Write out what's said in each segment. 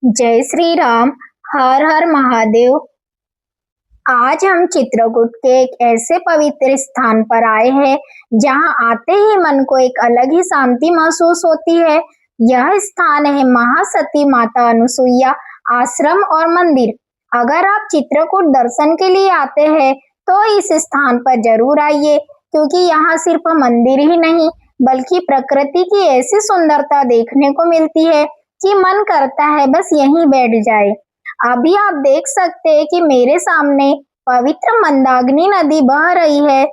जय श्री राम। हर हर महादेव। आज हम चित्रकूट के एक ऐसे पवित्र स्थान पर आए हैं जहां आते ही मन को एक अलग ही शांति महसूस होती है। यह स्थान है महासती माता अनुसुईया आश्रम और मंदिर। अगर आप चित्रकूट दर्शन के लिए आते हैं तो इस स्थान पर जरूर आइए, क्योंकि यहाँ सिर्फ मंदिर ही नहीं बल्कि प्रकृति की ऐसी सुंदरता देखने को मिलती है कि मन करता है बस यहीं बैठ जाए। अभी आप देख सकते हैं कि मेरे सामने पवित्र मंदाकिनी नदी बह रही है।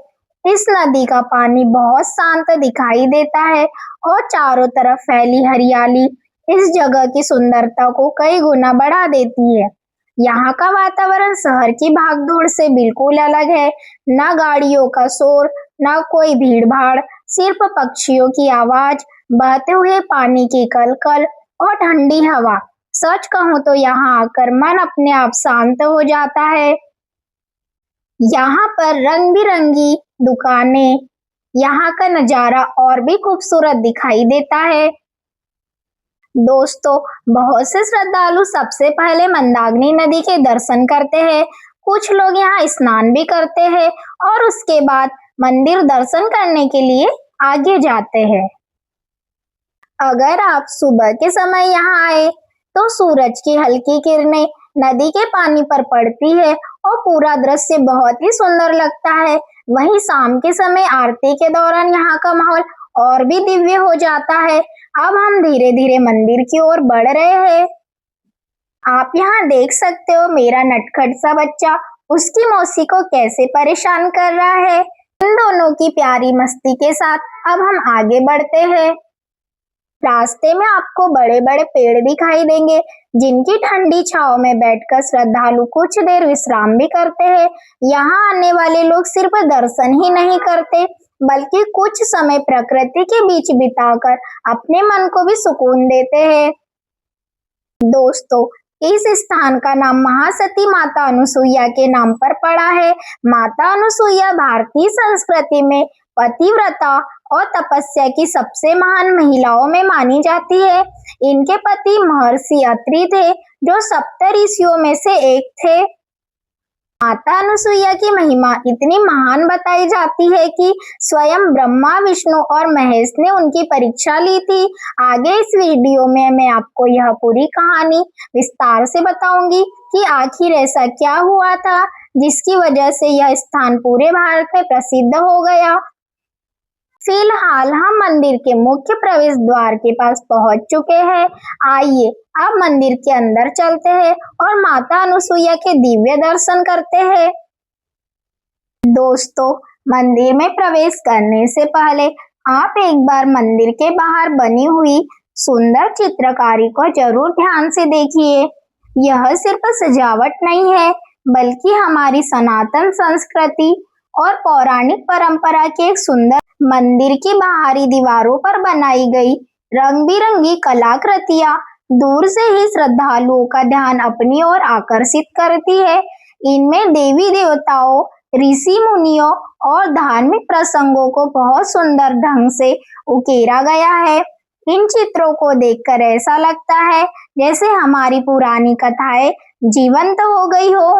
इस नदी का पानी बहुत शांत दिखाई देता है और चारों तरफ फैली हरियाली इस जगह की सुंदरता को कई गुना बढ़ा देती है। यहाँ का वातावरण शहर की भागदौड़ से बिल्कुल अलग है। ना गाड़ियों का शोर, ना कोई भीड़ भाड़, सिर्फ पक्षियों की आवाज, बहते हुए पानी की कलकल और ठंडी हवा। सच कहूँ तो यहाँ आकर मन अपने आप शांत हो जाता है। यहाँ पर रंग बिरंगी दुकानें, यहाँ का नजारा और भी खूबसूरत दिखाई देता है। दोस्तों, बहुत से श्रद्धालु सबसे पहले मंदाकिनी नदी के दर्शन करते हैं। कुछ लोग यहाँ स्नान भी करते हैं और उसके बाद मंदिर दर्शन करने के लिए आगे जाते हैं। अगर आप सुबह के समय यहाँ आए तो सूरज की हल्की किरणें नदी के पानी पर पड़ती है और पूरा दृश्य बहुत ही सुंदर लगता है। वहीं शाम के समय आरती के दौरान यहाँ का माहौल और भी दिव्य हो जाता है। अब हम धीरे धीरे मंदिर की ओर बढ़ रहे हैं। आप यहाँ देख सकते हो मेरा नटखट सा बच्चा उसकी मौसी को कैसे परेशान कर रहा है। इन दोनों की प्यारी मस्ती के साथ अब हम आगे बढ़ते हैं। रास्ते में आपको बड़े बड़े पेड़ दिखाई देंगे, जिनकी ठंडी छांव में बैठकर श्रद्धालु कुछ देर विश्राम भी करते हैं। यहाँ आने वाले लोग सिर्फ दर्शन ही नहीं करते बल्कि कुछ समय प्रकृति के बीच बिताकर अपने मन को भी सुकून देते हैं। दोस्तों, इस स्थान का नाम महासती माता अनुसुईया के नाम पर पड़ा है। माता अनुसुईया भारतीय संस्कृति में पतिव्रता और तपस्या की सबसे महान महिलाओं में मानी जाती है। इनके पति महर्षि अत्रि थे, जो सप्त ऋषियों में से एक थे। माता अनुसुईया की महिमा इतनी महान बताई जाती है कि स्वयं ब्रह्मा, विष्णु और महेश ने उनकी परीक्षा ली थी। आगे इस वीडियो में मैं आपको यह पूरी कहानी विस्तार से बताऊंगी कि आखिर ऐसा क्या हुआ था जिसकी वजह से यह स्थान पूरे भारत में प्रसिद्ध हो गया। फिलहाल हम मंदिर के मुख्य प्रवेश द्वार के पास पहुंच चुके हैं। आइए अब मंदिर के अंदर चलते हैं और माता अनुसुईया के दिव्य दर्शन करते हैं। दोस्तों, मंदिर में प्रवेश करने से पहले आप एक बार मंदिर के बाहर बनी हुई सुंदर चित्रकारी को जरूर ध्यान से देखिए। यह सिर्फ सजावट नहीं है बल्कि हमारी सनातन संस्कृति और पौराणिक परंपरा की एक सुंदर मंदिर की बाहरी दीवारों पर बनाई गई रंग बिरंगी कलाकृतियां दूर से ही श्रद्धालुओं का ध्यान अपनी ओर आकर्षित करती है। इनमें देवी देवताओं, ऋषि मुनियों और धार्मिक प्रसंगों को बहुत सुंदर ढंग से उकेरा गया है। इन चित्रों को देखकर ऐसा लगता है जैसे हमारी पुरानी कथाएं जीवंत हो गई हो।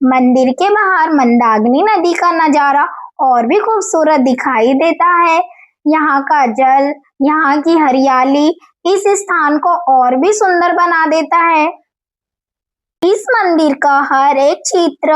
मंदिर के बाहर मंदाकिनी नदी का नजारा और भी खूबसूरत दिखाई देता है। यहाँ का जल, यहाँ की हरियाली इस स्थान को और भी सुंदर बना देता है। इस मंदिर का हर एक चित्र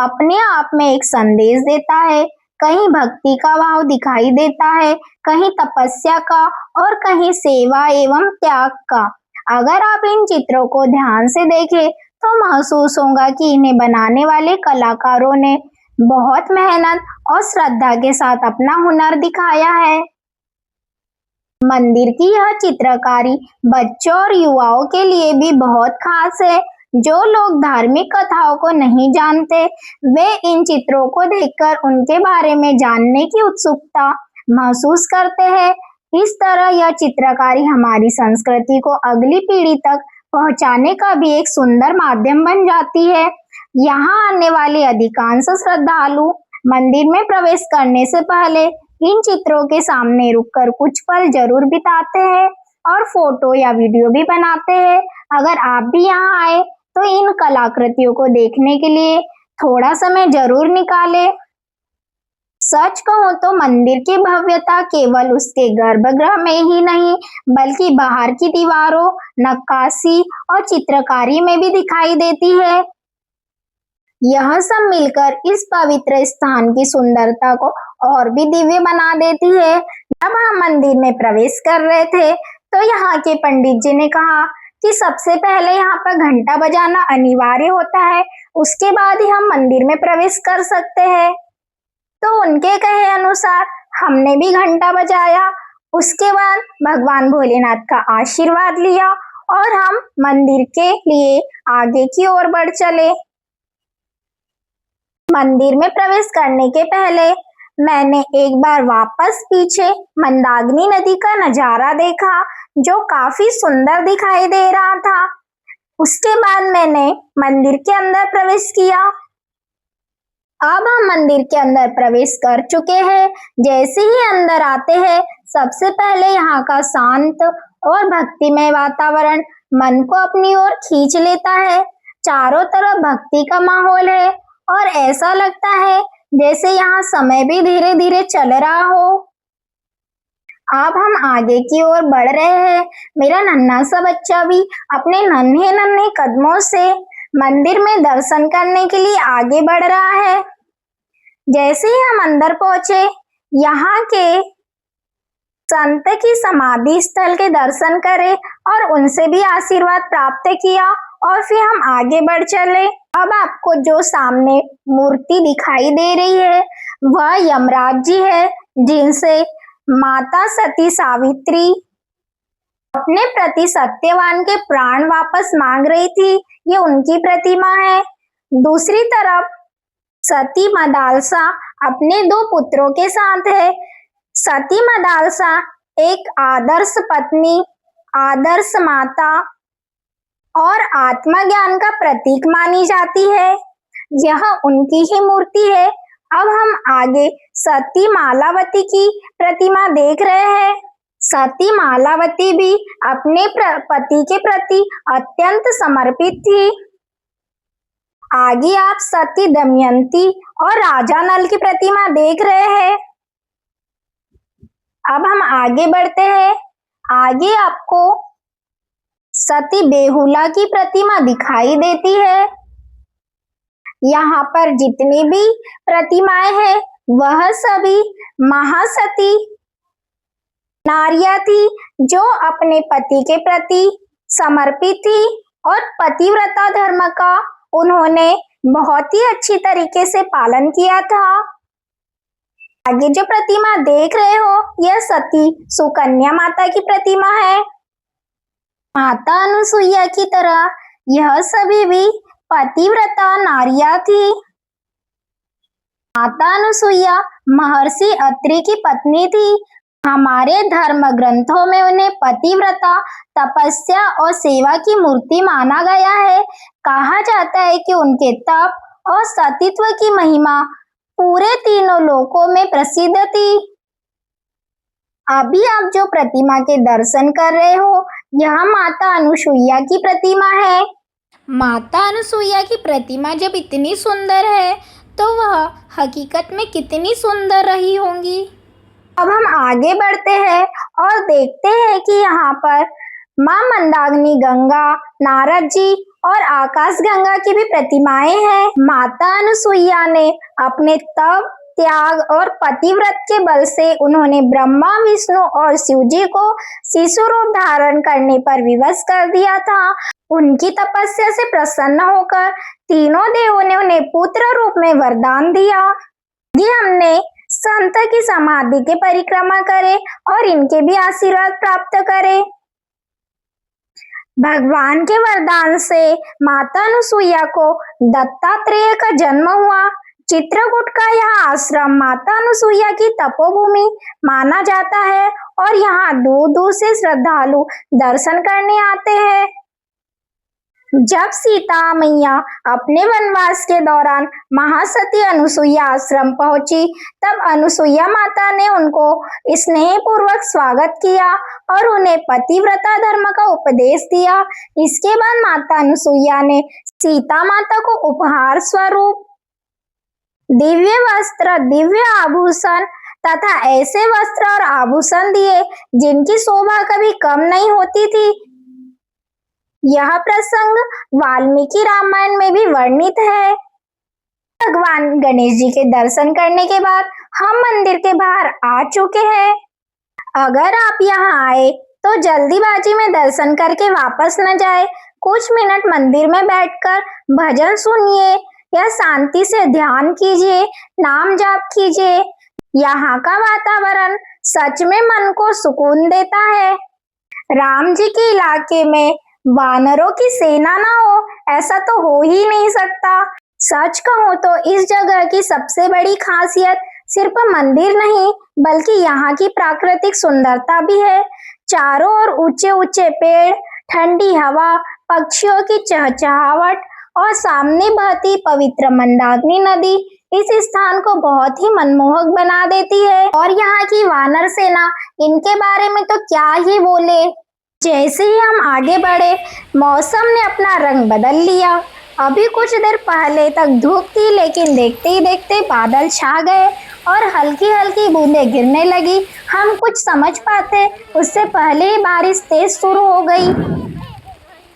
अपने आप में एक संदेश देता है। कहीं भक्ति का भाव दिखाई देता है, कहीं तपस्या का और कहीं सेवा एवं त्याग का। अगर आप इन चित्रों को ध्यान से देखें तो महसूस होगा कि इन्हें बनाने वाले कलाकारों ने बहुत मेहनत और श्रद्धा के साथ अपना हुनर दिखाया है। मंदिर की यह चित्रकारी बच्चों और युवाओं के लिए भी बहुत खास है। जो लोग धार्मिक कथाओं को नहीं जानते वे इन चित्रों को देखकर उनके बारे में जानने की उत्सुकता महसूस करते हैं। इस तरह यह चित्रकारी हमारी संस्कृति को अगली पीढ़ी तक पहुंचाने का भी एक सुंदर माध्यम बन जाती है। यहाँ आने वाले अधिकांश श्रद्धालु मंदिर में प्रवेश करने से पहले इन चित्रों के सामने रुककर कुछ पल जरूर बिताते हैं और फोटो या वीडियो भी बनाते हैं। अगर आप भी यहाँ आए तो इन कलाकृतियों को देखने के लिए थोड़ा समय जरूर निकालें। सच कहूं तो मंदिर की भव्यता केवल उसके गर्भगृह में ही नहीं बल्कि बाहर की दीवारों, नक्काशी और चित्रकारी में भी दिखाई देती है। यह सब मिलकर इस पवित्र स्थान की सुंदरता को और भी दिव्य बना देती है। जब हम मंदिर में प्रवेश कर रहे थे तो यहाँ के पंडित जी ने कहा कि सबसे पहले यहाँ पर घंटा बजाना अनिवार्य होता है, उसके बाद ही हम मंदिर में प्रवेश कर सकते हैं। तो उनके कहे अनुसार हमने भी घंटा बजाया, उसके बाद भगवान भोलेनाथ का आशीर्वाद लिया और हम मंदिर के लिए आगे की ओर बढ़ चले। मंदिर में प्रवेश करने के पहले मैंने एक बार वापस पीछे मंदाकिनी नदी का नजारा देखा जो काफी सुंदर दिखाई दे रहा था। उसके बाद मैंने मंदिर के अंदर प्रवेश किया। अब हम मंदिर के अंदर प्रवेश कर चुके हैं। जैसे ही अंदर आते हैं सबसे पहले यहाँ का शांत और भक्तिमय वातावरण मन को अपनी ओर खींच लेता है। चारों तरफ भक्ति का माहौल है और ऐसा लगता है जैसे यहाँ समय भी धीरे धीरे चल रहा हो। अब हम आगे की ओर बढ़ रहे हैं। मेरा नन्हा सा बच्चा भी अपने नन्हे नन्हे कदमों से मंदिर में दर्शन करने के लिए आगे बढ़ रहा है। जैसे ही हम अंदर पहुंचे, यहाँ के संत की समाधि स्थल के दर्शन करे और उनसे भी आशीर्वाद प्राप्त किया और फिर हम आगे बढ़ चले। अब आपको जो सामने मूर्ति दिखाई दे रही है वह यमराज जी है, जिनसे माता सती सावित्री अपने प्रति सत्यवान के प्राण वापस मांग रही थी। ये उनकी प्रतिमा है। दूसरी तरफ सती मदालसा अपने 2 पुत्रों के साथ है। सती मदालसा एक आदर्श पत्नी, आदर्श माता और आत्मज्ञान का प्रतीक मानी जाती है। यह उनकी ही मूर्ति है। अब हम आगे सती मालावती की प्रतिमा देख रहे हैं। सती मालावती भी अपने पति के प्रति अत्यंत समर्पित थी। आगे आप सती दमयंती और राजा नल की प्रतिमा देख रहे हैं। अब हम आगे बढ़ते हैं। आगे आपको सती बेहुला की प्रतिमा दिखाई देती है। यहाँ पर जितनी भी प्रतिमाएं हैं वह सभी महासती नारियां थी जो अपने पति के प्रति समर्पित थी और पतिव्रता धर्म का उन्होंने बहुत ही अच्छी तरीके से पालन किया था। आगे जो प्रतिमा देख रहे हो यह सती सुकन्या माता की प्रतिमा है। माता अनुसुईया की तरह यह सभी भी पतिव्रता नारियां थी। माता अनुसुईया महर्षि अत्रि की पत्नी थी। हमारे धर्म ग्रंथों में उन्हें पतिव्रता, तपस्या और सेवा की मूर्ति माना गया है। कहा जाता है कि उनके तप और सतीत्व की महिमा पूरे तीनों लोकों में प्रसिद्ध थी। अभी आप जो प्रतिमा के दर्शन कर रहे हो यह माता अनुसुईया की प्रतिमा है। माता अनुसुईया की प्रतिमा जब इतनी सुंदर है तो वह हकीकत में कितनी सुंदर रही होंगी। अब हम आगे बढ़ते हैं और देखते हैं कि यहाँ पर माँ मंदाकिनी गंगा, नारद जी और आकाश गंगा की भी प्रतिमाएं हैं। माता अनुसुईया ने अपने तप, त्याग और पतिव्रत के बल से उन्होंने ब्रह्मा, विष्णु और शिव जी को शिशु रूप धारण करने पर विवश कर दिया था। उनकी तपस्या से प्रसन्न होकर तीनों देवों ने उन्हें पुत्र रूप में वरदान दिया। ये हमने संत की समाधि की परिक्रमा करे और इनके भी आशीर्वाद प्राप्त करे। भगवान के वरदान से माता अनुसुईया को दत्तात्रेय का जन्म हुआ। चित्रकूट का यह आश्रम माता अनुसुईया की तपोभूमि माना जाता है और यहाँ दूर दूर से श्रद्धालु दर्शन करने आते हैं। जब सीता मैया अपने वनवास के दौरान महासती अनुसुईया आश्रम पहुंची, तब अनुसुईया माता ने उनको स्नेहपूर्वक स्वागत किया और उन्हें पतिव्रता धर्म का उपदेश दिया। इसके बाद माता अनुसुईया ने सीता माता को उपहार स्वरूप दिव्य वस्त्र, दिव्य आभूषण तथा ऐसे वस्त्र और आभूषण दिए जिनकी शोभा कभी कम नहीं होती थी। यह प्रसंग वाल्मीकि रामायण में भी वर्णित है। भगवान गणेश जी के दर्शन करने के बाद हम मंदिर के बाहर आ चुके हैं। अगर आप यहाँ आए तो जल्दीबाजी में दर्शन करके वापस न जाए। कुछ मिनट मंदिर में बैठकर भजन सुनिए या शांति से ध्यान कीजिए, नाम जाप कीजिए। यहाँ का वातावरण सच में मन को सुकून देता है। राम जी के इलाके में वानरों की सेना ना हो, ऐसा तो हो ही नहीं सकता। सच कहूं तो इस जगह की सबसे बड़ी खासियत सिर्फ मंदिर नहीं, बल्कि यहाँ की प्राकृतिक सुंदरता भी है। चारों ओर ऊंचे ऊंचे पेड़, ठंडी हवा, पक्षियों की चहचहाहट और सामने बहती पवित्र मंदाकिनी नदी इस स्थान को बहुत ही मनमोहक बना देती है। और यहाँ की वानर सेना, इनके बारे में तो क्या ही बोले। जैसे ही हम आगे बढ़े, मौसम ने अपना रंग बदल लिया। अभी कुछ देर पहले तक धूप थी, लेकिन देखते ही देखते बादल छा गए और हल्की हल्की बूंदें गिरने लगी। हम कुछ समझ पाते उससे पहले ही बारिश तेज शुरू हो गई।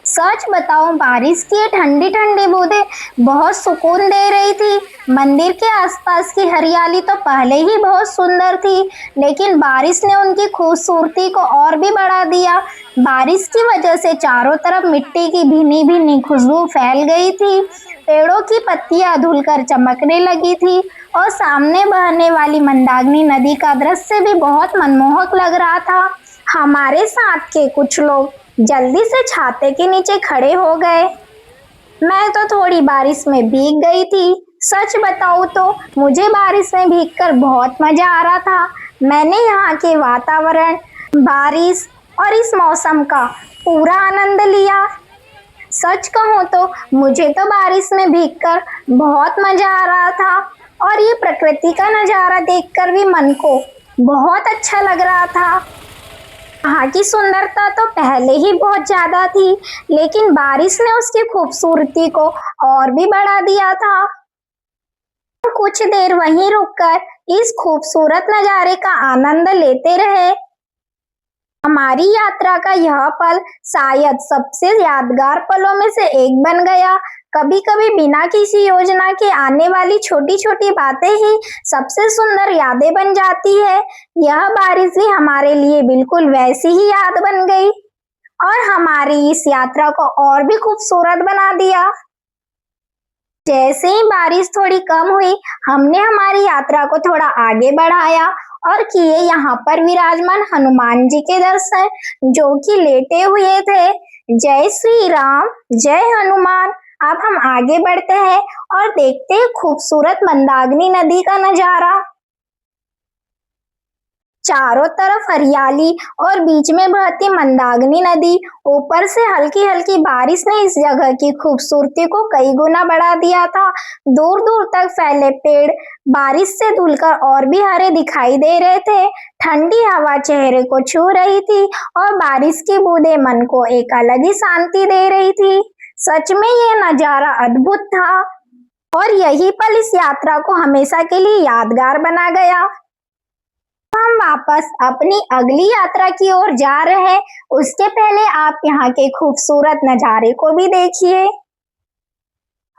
सच बताऊं, बारिश की ठंडी ठंडी बूंदें बहुत सुकून दे रही थी। मंदिर के आसपास की हरियाली तो पहले ही बहुत सुंदर थी, लेकिन बारिश ने उनकी खूबसूरती को और भी बढ़ा दिया। बारिश की वजह से चारों तरफ मिट्टी की भीनी भीनी खुशबू फैल गई थी। पेड़ों की पत्तियां धुलकर चमकने लगी थी और सामने बहने वाली मंदाकिनी नदी का दृश्य भी बहुत मनमोहक लग रहा था। हमारे साथ के कुछ लोग जल्दी से छाते के नीचे खड़े हो गए। मैं तो थोड़ी बारिश में भीग गई थी। सच बताऊं तो मुझे बारिश में भीगकर बहुत मजा आ रहा था। मैंने यहाँ के वातावरण, बारिश और इस मौसम का पूरा आनंद लिया। सच कहूं तो मुझे तो बारिश में भीगकर बहुत मजा आ रहा था और ये प्रकृति का नज़ारा देखकर भी मन को बहुत अच्छा लग रहा था। यहाँ की सुंदरता तो पहले ही बहुत ज्यादा थी, लेकिन बारिश ने उसकी खूबसूरती को और भी बढ़ा दिया था। कुछ देर वहीं रुककर इस खूबसूरत नज़ारे का आनंद लेते रहे। हमारी यात्रा का यह पल शायद सबसे यादगार पलों में से एक बन गया। कभी कभी बिना किसी योजना के आने वाली छोटी छोटी बातें ही सबसे सुंदर यादें बन जाती है। यह बारिश भी हमारे लिए बिल्कुल वैसी ही याद बन गई और हमारी इस यात्रा को और भी खूबसूरत बना दिया। जैसे ही बारिश थोड़ी कम हुई, हमने हमारी यात्रा को थोड़ा आगे बढ़ाया और किए यहाँ पर विराजमान हनुमान जी के दर्शन, जो कि लेटे हुए थे। जय श्री राम, जय हनुमान। अब हम आगे बढ़ते हैं और देखते हैं खूबसूरत मंदाकिनी नदी का नजारा। चारों तरफ हरियाली और बीच में बहती मंदाकिनी नदी। ऊपर से हल्की हल्की बारिश ने इस जगह की खूबसूरती को कई गुना बढ़ा दिया था। दूर दूर तक फैले पेड़ बारिश से धुलकर और भी हरे दिखाई दे रहे थे। ठंडी हवा चेहरे को छू रही थी और बारिश की बूंदें मन को एक अलग ही शांति दे रही थी। सच में ये नजारा अद्भुत था और यही पल इस यात्रा को हमेशा के लिए यादगार बना गया। हम वापस अपनी अगली यात्रा की ओर जा रहे हैं। उसके पहले आप यहाँ के खूबसूरत नज़ारे को भी देखिए।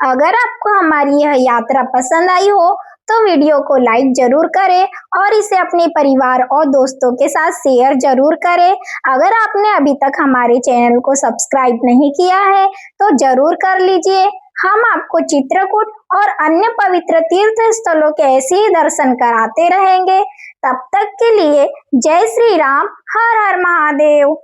अगर आपको हमारी यह यात्रा पसंद आई हो तो वीडियो को लाइक जरूर करें और इसे अपने परिवार और दोस्तों के साथ शेयर जरूर करें। अगर आपने अभी तक हमारे चैनल को सब्सक्राइब नहीं किया है तो जरूर कर लीजिए। हम आपको चित्रकूट और अन्य पवित्र तीर्थ स्थलों के ऐसे ही दर्शन कराते रहेंगे। तब तक के लिए जय श्री राम, हर हर महादेव।